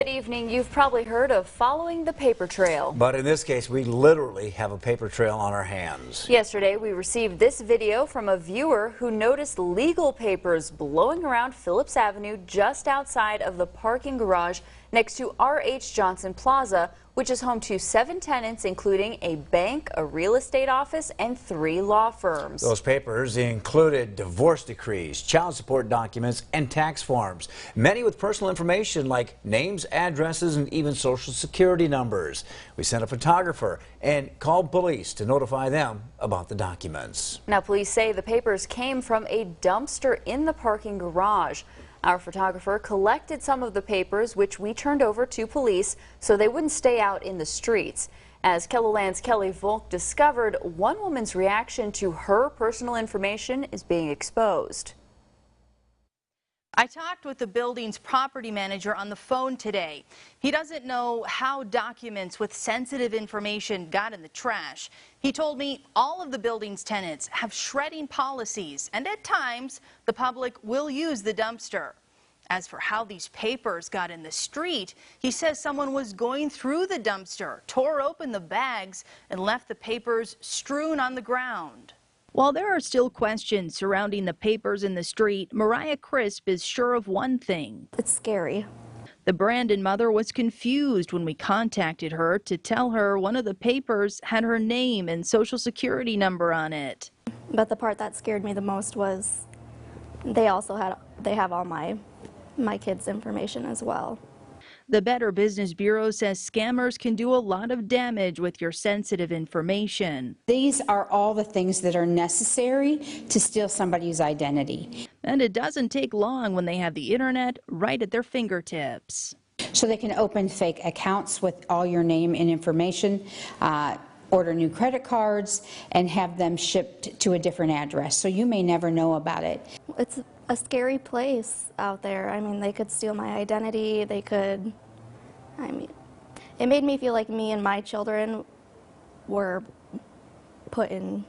Good evening. You've probably heard of following the paper trail. But in this case, we literally have a paper trail on our hands. Yesterday, we received this video from a viewer who noticed legal papers blowing around Phillips Avenue just outside of the parking garage next to R.H. Johnson Plaza, which is home to 7 tenants, including a bank, a real estate office, and 3 law firms. Those papers included divorce decrees, child support documents, and tax forms, many with personal information like names, addresses, and even social security numbers. We sent a photographer and called police to notify them about the documents. Now, police say the papers came from a dumpster in the parking garage. Our photographer collected some of the papers, which we turned over to police so they wouldn't stay out in the streets. As KELOLAND's Kelly Volk discovered, one woman's reaction to her personal information is being exposed. I talked with the building's property manager on the phone today. He doesn't know how documents with sensitive information got in the trash. He told me all of the building's tenants have shredding policies, and at times the public will use the dumpster. As for how these papers got in the street, he says someone was going through the dumpster, tore open the bags, and left the papers strewn on the ground. While there are still questions surrounding the papers in the street, Mariah Crisp is sure of one thing. It's scary. The Brandon mother was confused when we contacted her to tell her one of the papers had her name and social security number on it. But the part that scared me the most was they have all my kids' information as well. The Better Business Bureau says scammers can do a lot of damage with your sensitive information. These are all the things that are necessary to steal somebody's identity. And it doesn't take long when they have the internet right at their fingertips. So they can open fake accounts with all your name and information, order new credit cards, and have them shipped to a different address. So you may never know about it. It's a scary place out there. I mean, they could steal my identity. They could, it made me feel like me and my children were put in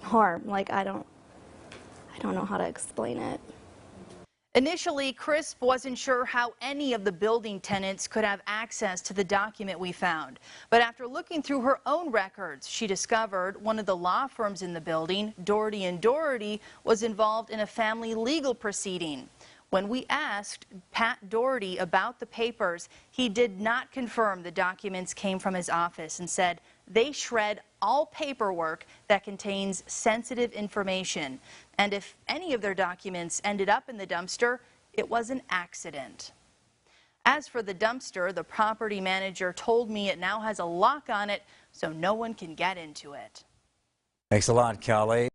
harm. Like, I don't know how to explain it. Initially, Crisp wasn't sure how any of the building tenants could have access to the document we found. But after looking through her own records, she discovered one of the law firms in the building, Doherty & Doherty, was involved in a family legal proceeding. When we asked Pat Doherty about the papers, he did not confirm the documents came from his office and said they shred all paperwork that contains sensitive information. And if any of their documents ended up in the dumpster, it was an accident. As for the dumpster, the property manager told me it now has a lock on it so no one can get into it. Thanks a lot, Kelly.